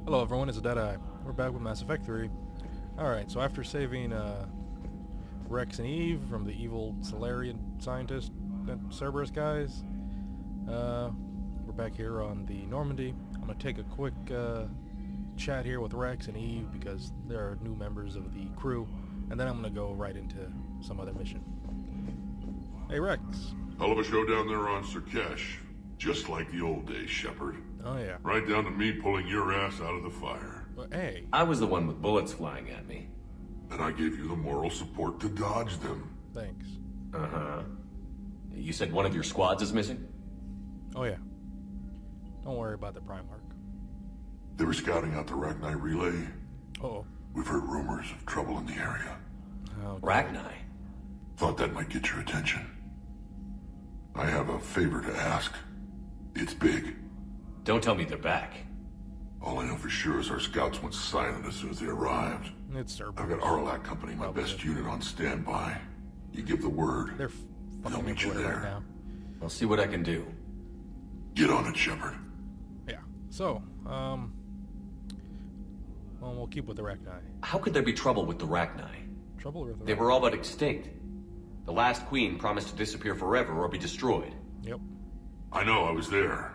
Hello everyone, it's DeadEye. We're back with Mass Effect 3. Alright, so after saving Wrex and Eve from the evil Solarian scientist Cerberus guys, we're back here on the Normandy. I'm going to take a quick chat here with Wrex and Eve because they are new members of the crew, and then I'm going to go right into some other mission. Hey Wrex. Hell of a show down there on Sirkesh. Just like the old days, Shepard. Oh yeah. Right down to me pulling your ass out of the fire. Well, hey. I was the one with bullets flying at me. And I gave you the moral support to dodge them. Thanks. Uh-huh. You said one of your squads is missing? Oh yeah. Don't worry about the Primarch. They were scouting out the Rachni relay. Uh-oh. We've heard rumors of trouble in the area. Oh, Rachni? Thought that might get your attention. I have a favor to ask. It's big. Don't tell me they're back. All I know for sure is our scouts went silent as soon as they arrived. It's Cerberus. I've got Arlac Company, my best unit, on standby. You give the word. They're They'll fucking meet you everywhere there. right now. I'll see what I can do. Get on it, Shepard. Yeah. So, well, we'll keep with the Rachni. How could there be trouble with the Rachni? Trouble with the They were all but extinct. The last queen promised to disappear forever or be destroyed. Yep. I know, I was there.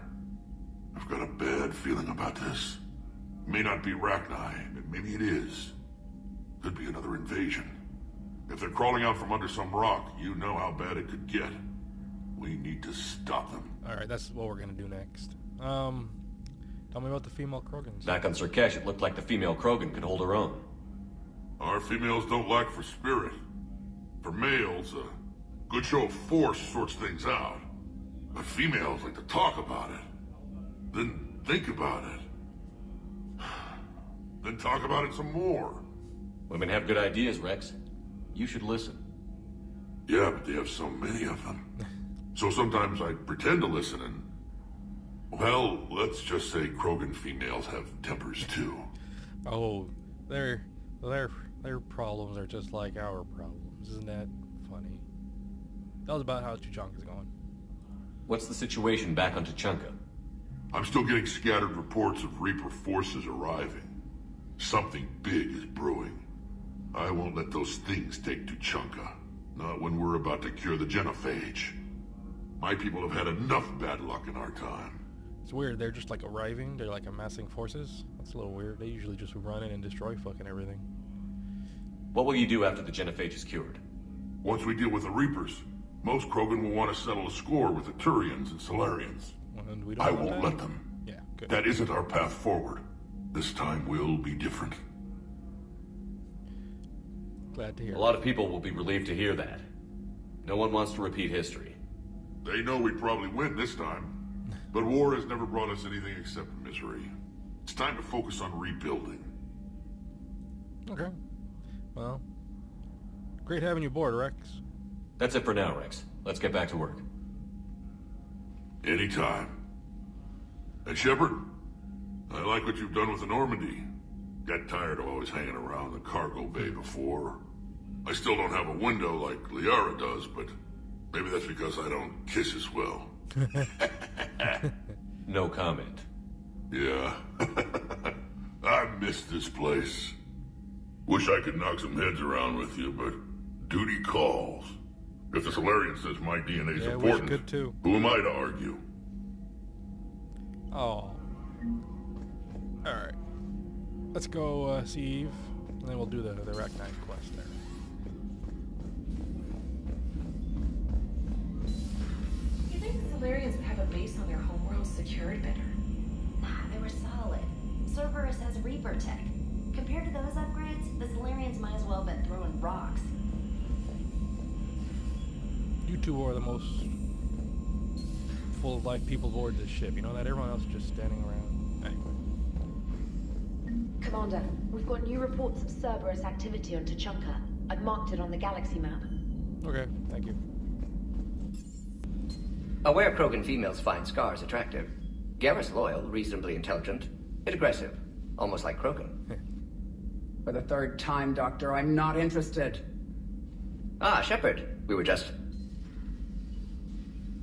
I've got a bad feeling about this. It may not be Rachni, but maybe it is. Could be another invasion. If they're crawling out from under some rock, you know how bad it could get. We need to stop them. Alright, that's what we're gonna do next. Tell me about the female Krogans. Back on Sirkesh, it looked like the female Krogan could hold her own. Our females don't lack for spirit. For males, a good show of force sorts things out. But females like to talk about it. Then think about it. Then talk about it some more. Women have good ideas, Wrex. You should listen. Yeah, but they have so many of them. So sometimes I pretend to listen and... Well, let's just say Krogan females have tempers too. Oh, their problems are just like our problems. Isn't that funny? That was about how Tuchanka's going. What's the situation back on Tuchanka? I'm still getting scattered reports of Reaper forces arriving. Something big is brewing. I won't let those things take Tuchanka. Not when we're about to cure the genophage. My people have had enough bad luck in our time. It's weird, they're just like arriving, they're like amassing forces. That's a little weird. They usually just run in and destroy fucking everything. What will you do after the genophage is cured? Once we deal with the Reapers, most Krogan will want to settle a score with the Turians and Solarians. And we don't I want won't that? let them. Yeah, good. That isn't our path forward. This time will be different. Glad to hear. A lot of people will be relieved to hear that. No one wants to repeat history. They know we probably win this time. But war has never brought us anything except misery. It's time to focus on rebuilding. Okay. Well, great having you aboard, Wrex. That's it for now, Wrex. Let's get back to work. Anytime. And Shepard, I like what you've done with the Normandy. Got tired of always hanging around the cargo bay before. I still don't have a window like Liara does, but maybe that's because I don't kiss as well. No comment. Yeah. I miss this place. Wish I could knock some heads around with you, but duty calls. If the Solarian says my DNA's Yeah, important, wish could too. who am I to argue? Oh. Alright. Let's go see Eve, and then we'll do the Rachni quest there. You think the Solarians would have a base on their homeworld secured better? Nah, they were solid. Cerberus has Reaper tech. Compared to those upgrades, the Solarians might as well have been throwing rocks. You two are the most full of life people aboard this ship. You know that? Everyone else is just standing around. Anyway. Commander, we've got new reports of Cerberus activity on Tuchanka. I've marked it on the galaxy map. Okay, thank you. Aware Krogan females find Scars attractive. Garrus loyal, reasonably intelligent, yet aggressive, almost like Krogan. For the third time, Doctor, I'm not interested. Ah, Shepard, we were just...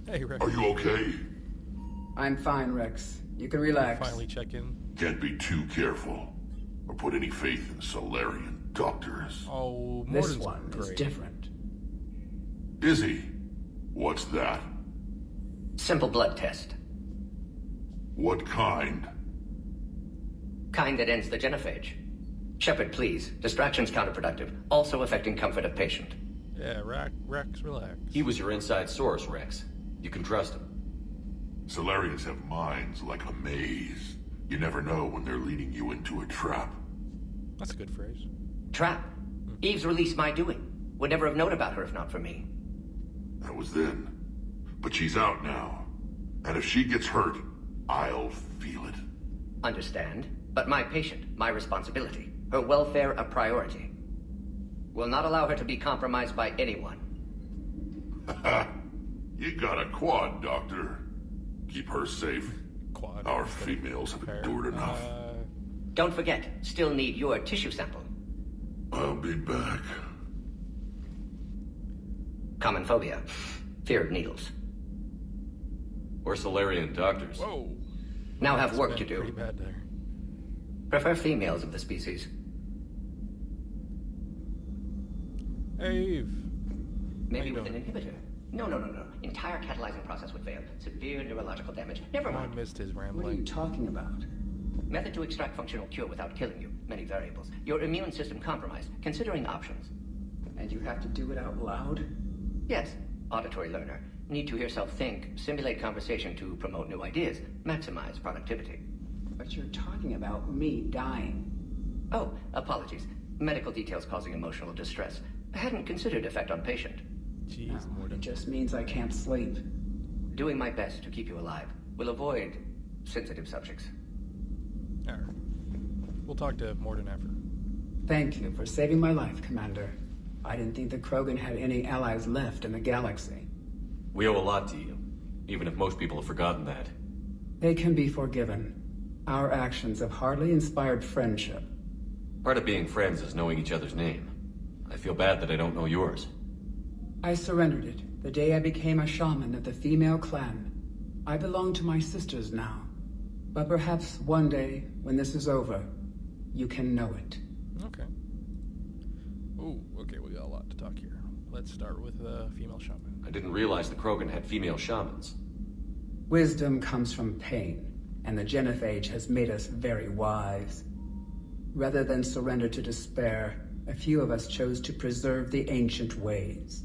Hey, Rex. Are you okay? I'm fine, Wrex. You can relax. Finally check in. Can't be too careful, or put any faith in Solarian doctors. Oh, This Mordin's one is great. different. Is he? What's that? Simple blood test. What kind? Kind that ends the genophage. Shepard, please. Distraction's counterproductive. Also affecting comfort of patient. Yeah, Wrex, relax. He was your inside source, Wrex. You can trust him. Solarians have minds like a maze. You never know when they're leading you into a trap. That's a good phrase. Trap. Eve's release my doing. Would never have known about her if not for me. That was then. But she's out now. And if she gets hurt, I'll feel it. Understand. But my patient, my responsibility. Her welfare a priority. Will not allow her to be compromised by anyone. You got a quad, Doctor. Keep her safe. Quad. Our females have endured enough. Don't forget, still need your tissue sample. I'll be back. Common phobia. Fear of needles. Or Solarian doctors. Whoa. Now have That's work to been do. Pretty bad there. Prefer females of the species. Hey, Eve. Maybe you with an doing? inhibitor. No. Entire catalyzing process would fail. Severe neurological damage. Never I mind. missed his What are you rambling. talking about? Method to extract functional cure without killing you. Many variables. Your immune system compromised. Considering options. And you have to do it out loud? Yes. Auditory learner. Need to hear self think. Simulate conversation to promote new ideas. Maximize productivity. But you're talking about me dying. Oh, apologies. Medical details causing emotional distress. Hadn't considered effect on patient. Jeez, It Mordin. just means I can't sleep. Doing my best to keep you alive. Will avoid sensitive subjects. Alright. We'll talk to Mordin after. Thank you for saving my life, Commander. I didn't think the Krogan had any allies left in the galaxy. We owe a lot to you, even if most people have forgotten that. They can be forgiven. Our actions have hardly inspired friendship. Part of being friends is knowing each other's name. I feel bad that I don't know yours. I surrendered it the day I became a shaman of the female clan. I belong to my sisters now. But perhaps one day, when this is over, you can know it. Okay. Ooh, okay, we got a lot to talk here. Let's start with female shaman. I didn't realize the Krogan had female shamans. Wisdom comes from pain, and the genophage has made us very wise. Rather than surrender to despair, a few of us chose to preserve the ancient ways.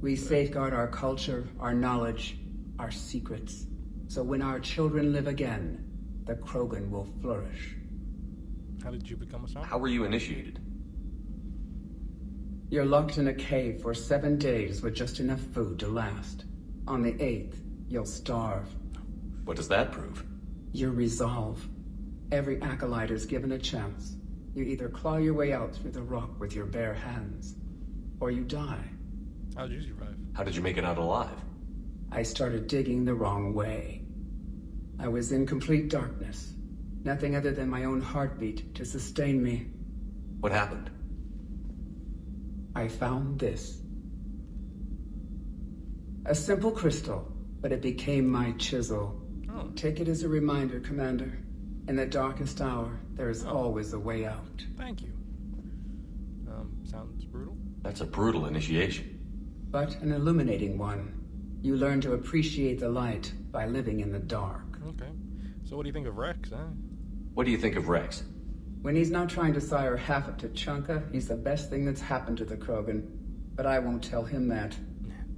We safeguard our culture, our knowledge, our secrets. So when our children live again, the Krogan will flourish. How did you become a shaman? How were you initiated? You're locked in a cave for 7 days with just enough food to last. On the 8th, you'll starve. What does that prove? Your resolve. Every acolyte is given a chance. You either claw your way out through the rock with your bare hands, or you die. How did you survive? How did you make it out alive? I started digging the wrong way. I was in complete darkness. Nothing other than my own heartbeat to sustain me. What happened? I found this. A simple crystal, but it became my chisel. Oh. Take it as a reminder, Commander. In the darkest hour, there is always a way out. Thank you. Sounds brutal. That's a brutal initiation. But an illuminating one. You learn to appreciate the light by living in the dark. Okay. So what do you think of Wrex, huh? What do you think of Wrex? When he's not trying to sire half of Tuchanka, he's the best thing that's happened to the Krogan. But I won't tell him that.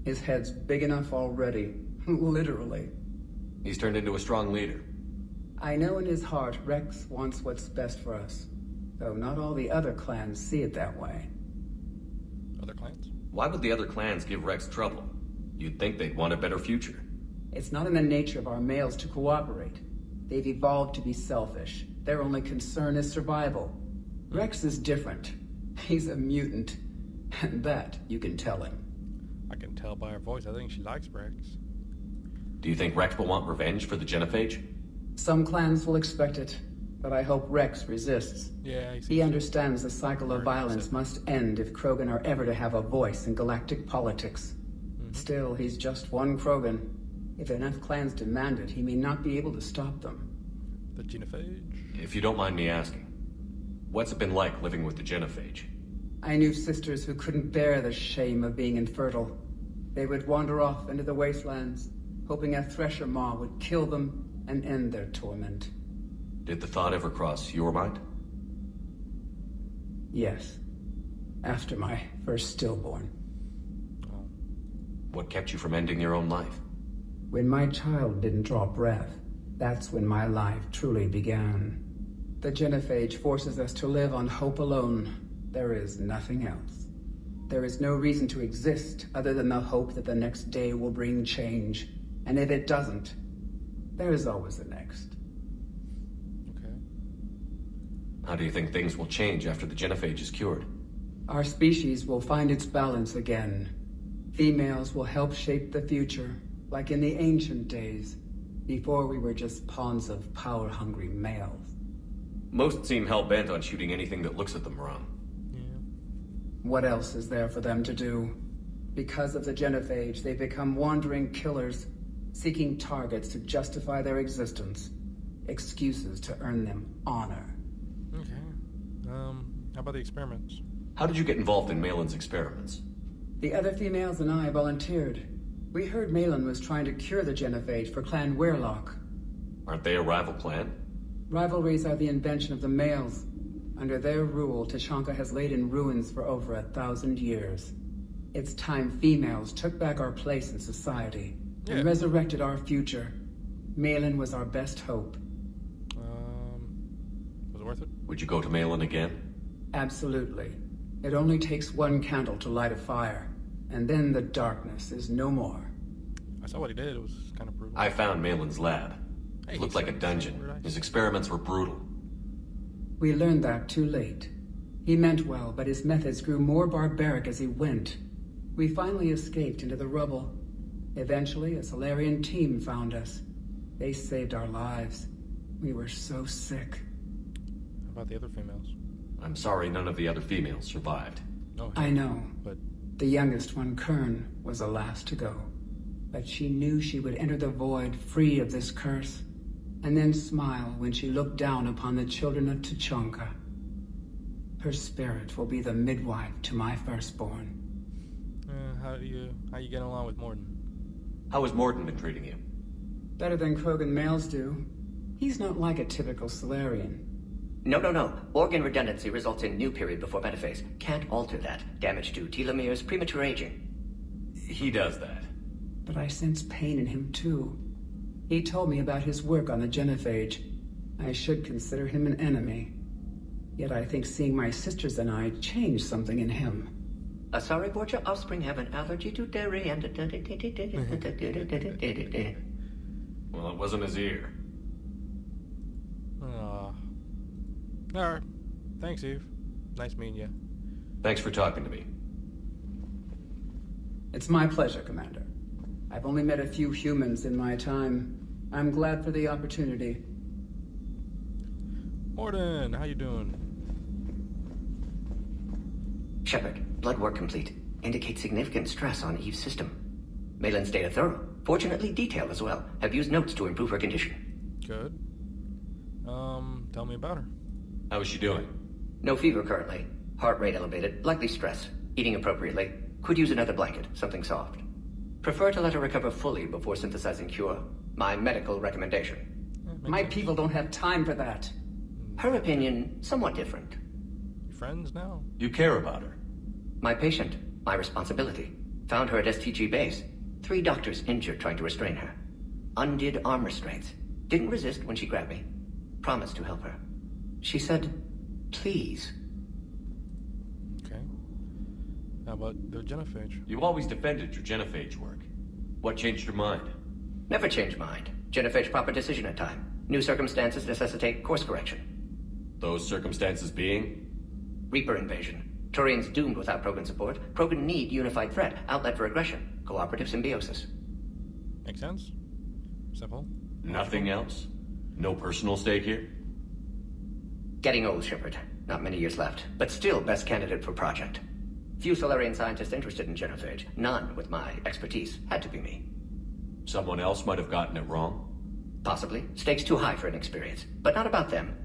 His head's big enough already. Literally. He's turned into a strong leader. I know in his heart Wrex wants what's best for us. Though not all the other clans see it that way. Other clans? Why would the other clans give Wrex trouble? You'd think they'd want a better future. It's not in the nature of our males to cooperate. They've evolved to be selfish. Their only concern is survival. Wrex is different. He's a mutant. And that you can tell him. I can tell by her voice. I think she likes Wrex. Do you think Wrex will want revenge for the genophage? Some clans will expect it, but I hope Wrex resists. Yeah, He understands the cycle of Very violence upset. must end if Krogan are ever to have a voice in galactic politics. Still, he's just one Krogan. If enough clans demand it, he may not be able to stop them. The genophage? If you don't mind me asking, what's it been like living with the genophage? I knew sisters who couldn't bear the shame of being infertile. They would wander off into the wastelands, hoping a thresher maw would kill them and end their torment. Did the thought ever cross your mind? Yes. After my first stillborn. What kept you from ending your own life? When my child didn't draw breath, that's when my life truly began. The genophage forces us to live on hope alone. There is nothing else. There is no reason to exist other than the hope that the next day will bring change. And if it doesn't, there is always the next. Okay. How do you think things will change after the genophage is cured? Our species will find its balance again. Females will help shape the future, like in the ancient days, before we were just pawns of power-hungry males. Most seem hell-bent on shooting anything that looks at them wrong. Yeah. What else is there for them to do? Because of the genophage, they become wandering killers, seeking targets to justify their existence, excuses to earn them honor. Okay. How about the experiments? How did you get involved in Malin's experiments? The other females and I volunteered. We heard Malin was trying to cure the genophage for Clan Weirlock. Aren't they a rival clan? Rivalries are the invention of the males. Under their rule, Tuchanka has laid in ruins for over 1,000 years. It's time females took back our place in society and resurrected our future. Malin was our best hope. Was it worth it? Would you go to Malin again? Absolutely. It only takes one candle to light a fire, and then the darkness is no more. I saw what he did. It was kind of brutal. I found Malin's lab. Hey, It looked like a dungeon. right. His experiments were brutal. We learned that too late. He meant well, but his methods grew more barbaric as he went. We finally escaped into the rubble. Eventually, a Solarian team found us. They saved our lives. We were so sick. How about the other females? I'm sorry none of the other females survived. No, I know. but The youngest one, Kern, was the last to go. But she knew she would enter the void free of this curse, and then smile when she looked down upon the children of Tuchanka. Her spirit will be the midwife to my firstborn. how you getting along with Mordin? How has Mordin been treating you? Better than Krogan males do. He's not like a typical Solarian. No. Organ redundancy results in new period before metaphase. Can't alter that. Damage to telomeres, premature aging. He does that. But I sense pain in him too. He told me about his work on the genophage. I should consider him an enemy. Yet I think seeing my sisters and I changed something in him. Sorry, Borgia, offspring have an allergy to dairy and... Well, it wasn't his ear. Alright. Thanks, Eve. Nice meeting you. Thanks for talking to me. It's my pleasure, Commander. I've only met a few humans in my time. I'm glad for the opportunity. Mordin, how you doing? Shepard, blood work complete. Indicates significant stress on Eve's system. Malin's data thorough. Fortunately detailed as well. Have used notes to improve her condition. Good. Tell me about her. How is she doing? No fever currently. Heart rate elevated. Likely stress. Eating appropriately. Could use another blanket. Something soft. Prefer to let her recover fully before synthesizing cure. My medical recommendation. My people don't have time for that. Her opinion, somewhat different. You friends now? You care about her. My patient, my responsibility. Found her at STG base. 3 doctors injured trying to restrain her. Undid arm restraints. Didn't resist when she grabbed me. Promised to help her. She said, please. Okay. How about the genophage? You always defended your genophage work. What changed your mind? Never change mind. Genophage proper decision at time. New circumstances necessitate course correction. Those circumstances being? Reaper invasion. Turians doomed without Krogan support. Krogan need unified threat. Outlet for aggression. Cooperative symbiosis. Makes sense? Simple? Nothing else? No personal stake here? Getting old, Shepard. Not many years left, but still best candidate for project. Few Solarian scientists interested in genophage. None with my expertise. Had to be me. Someone else might have gotten it wrong? Possibly. Stakes too high for inexperience. But not about them.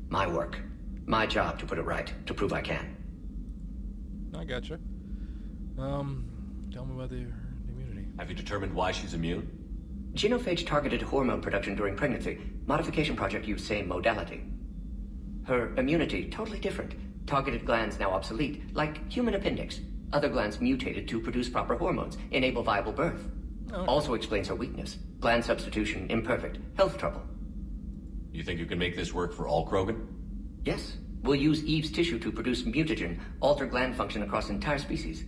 My work. My job to put it right, to prove I can. I gotcha. Tell me about the immunity. Have you determined why she's immune? Genophage targeted hormone production during pregnancy. Modification project used same modality. Her immunity, totally different. Targeted glands now obsolete, like human appendix. Other glands mutated to produce proper hormones, enable viable birth. Okay. Also explains her weakness. Gland substitution imperfect. Health trouble. You think you can make this work for all Krogan? Yes. We'll use Eve's tissue to produce mutagen, alter gland function across entire species.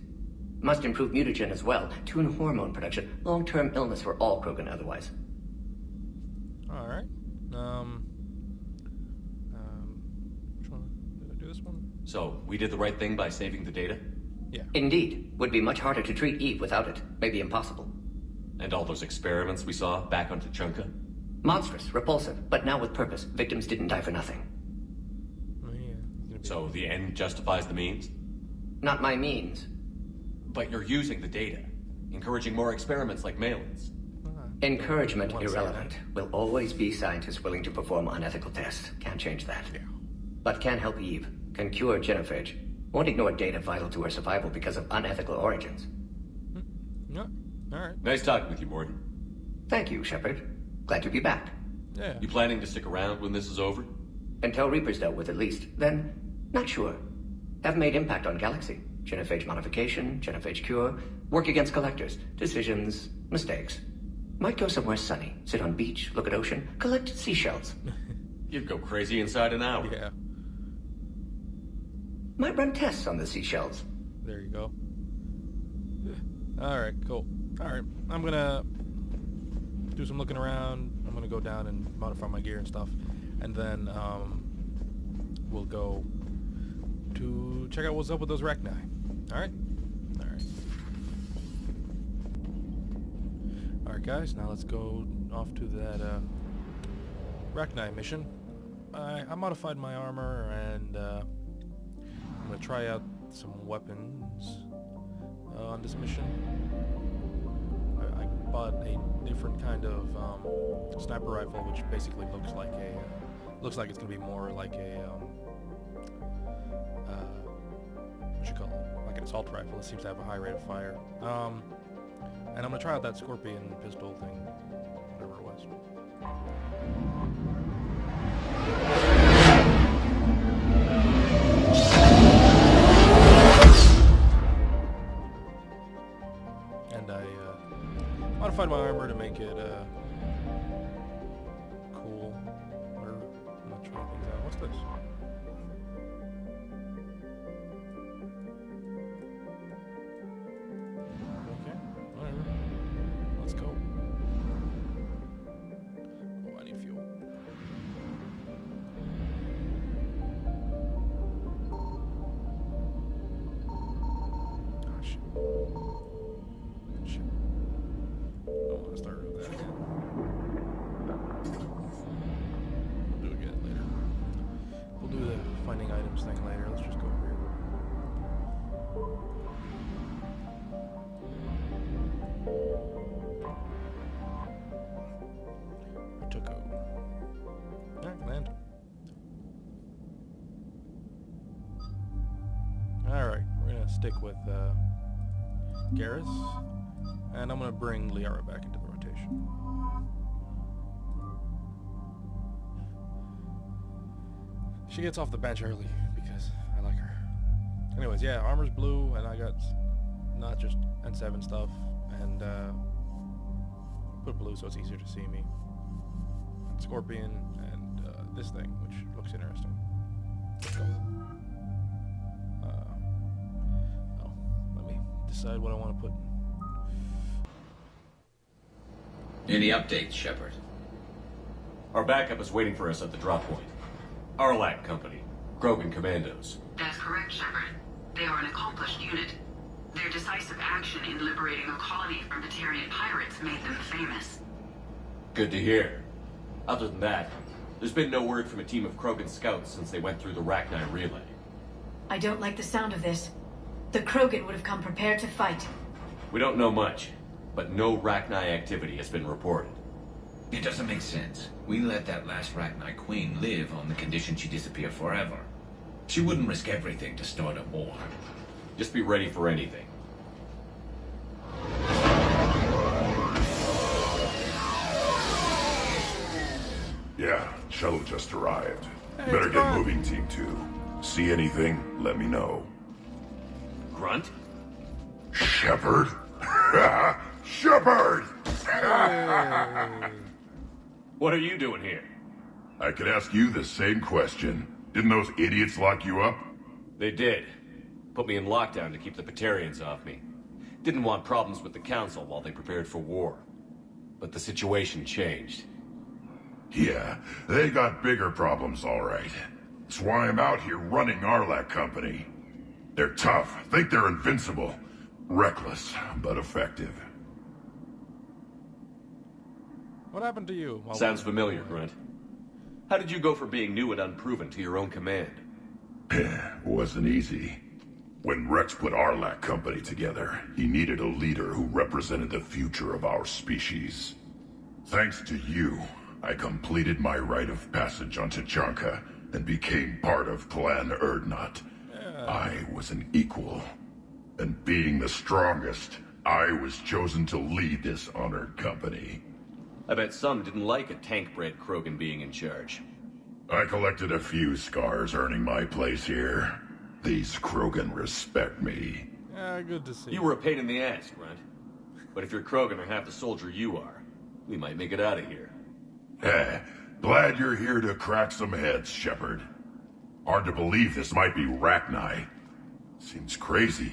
Must improve mutagen as well, tune hormone production. Long-term illness for all Krogan otherwise. Alright. Which one? Did I do this one? So, we did the right thing by saving the data? Yeah. Indeed. Would be much harder to treat Eve without it. Maybe impossible. And all those experiments we saw back on Tuchanka? Monstrous, repulsive, but now with purpose. Victims didn't die for nothing. Oh, yeah. Gonna be- So, the end justifies the means? Not my means. But you're using the data, encouraging more experiments like Malin's. Encouragement Wanna say irrelevant. Will always be scientists willing to perform unethical tests. Can't change that. Yeah. But can help Eve. Can cure genophage. Won't ignore data vital to her survival because of unethical origins. Yeah. Alright. Nice talking with you, Mordin. Thank you, Shepard. Glad to be back. Yeah. You planning to stick around when this is over? Until Reaper's dealt with at least. Then, not sure. Have made impact on Galaxy. Genophage modification, genophage cure, work against collectors, decisions, mistakes. Might go somewhere sunny, sit on beach, look at ocean, collect seashells. You'd go crazy inside an hour. Yeah. Might run tests on the seashells. There you go. Alright, cool. Alright, I'm gonna do some looking around. I'm gonna go down and modify my gear and stuff. And then, we'll go to check out what's up with those Rachni. Alright? Alright. Alright guys, now let's go off to that, Rachni mission. I modified my armor and, I'm gonna try out some weapons on this mission. I bought a different kind of sniper rifle, which basically looks like it's gonna be more like a what you call it, like an assault rifle. It seems to have a high rate of fire. And I'm gonna try out that scorpion pistol thing, whatever it was. And I modified my armor to make it cool. Whatever. I'm not trying things out. What's this? Okay, whatever. Let's go. Oh, I need fuel. Oh, shit. Shit. I don't want to start with that again. We'll do it again later. We'll do the finding items thing later. Let's just go over here. I took a... Alright, land. Alright, we're gonna stick with Garrus, and I'm gonna bring Liara back into the rotation. She gets off the bench early because I like her. Anyways, yeah, armor's blue, and I got not just N7 stuff, and put blue so it's easier to see me. And Scorpion, and this thing, which looks interesting. Let's go. Oh, let me decide what I want to put. Any updates, Shepard? Our backup is waiting for us at the drop point. Arlac Company, Krogan Commandos. That's correct, Shepard. They are an accomplished unit. Their decisive action in liberating a colony from Batarian pirates made them famous. Good to hear. Other than that, there's been no word from a team of Krogan scouts since they went through the Rachni relay. I don't like the sound of this. The Krogan would have come prepared to fight. We don't know much. but no Rachni activity has been reported. It doesn't make sense. We let that last Rachni queen live on the condition she disappear forever. She wouldn't risk everything to start a war. Just be ready for anything. Yeah, shuttle just arrived. Hey, Better it's get Grunt. moving, Team 2. See anything, let me know. Grunt? Shepard? Shepard! What are you doing here? I could ask you the same question. Didn't those idiots lock you up? They did. Put me in lockdown to keep the Batarians off me. Didn't want problems with the Council while they prepared for war. But the situation changed. Yeah, they got bigger problems, all right. That's why I'm out here running Arlac Company. They're tough, think they're invincible. Reckless, but effective. What happened to you? Sounds familiar, Grunt. How did you go from being new and unproven to your own command? Wasn't easy. When Wrex put Arlac Company together, he needed a leader who represented the future of our species. Thanks to you, I completed my rite of passage on Tachanka and became part of Clan Erdnot. I was an equal. And being the strongest, I was chosen to lead this honored company. I bet some didn't like a tank-bred Krogan being in charge. I collected a few scars earning my place here. These Krogan respect me. Yeah, good to see. You were a pain in the ass, Grunt. But if you're Krogan or half the soldier you are, we might make it out of here. Glad you're here to crack some heads, Shepard. Hard to believe this might be Rachni. Seems crazy.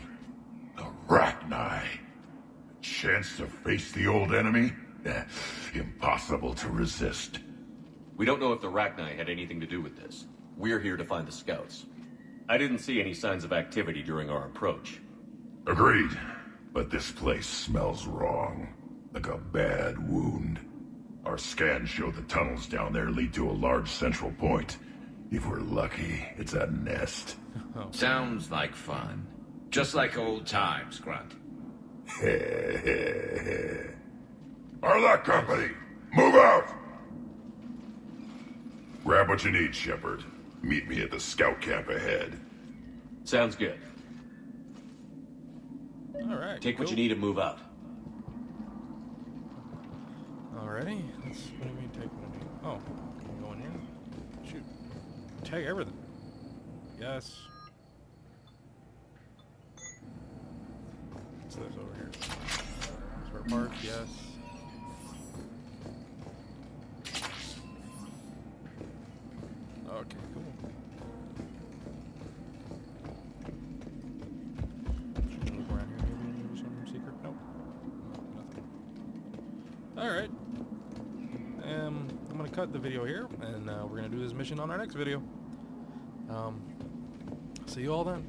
The Rachni. A chance to face the old enemy? Impossible to resist. We don't know if the Rachni had anything to do with this. We're here to find the scouts. I didn't see any signs of activity during our approach. Agreed. But this place smells wrong. Like a bad wound. Our scans show the tunnels down there lead to a large central point. If we're lucky, it's a nest. Sounds like fun. Just like old times, Grunt. Arlac Company, move out! Grab what you need, Shepard. Meet me at the scout camp ahead. Sounds good. Alright. Take what you need and move out. Alrighty. What do you mean take what I need? Oh, can we go in here? Shoot. Take everything. Yes. What's this over here? Spare parts, yes. Okay, cool. Should look around here, maybe some secret? Nope. Nothing. Alright. I'm gonna cut the video here, and we're gonna do this mission on our next video. See you all then.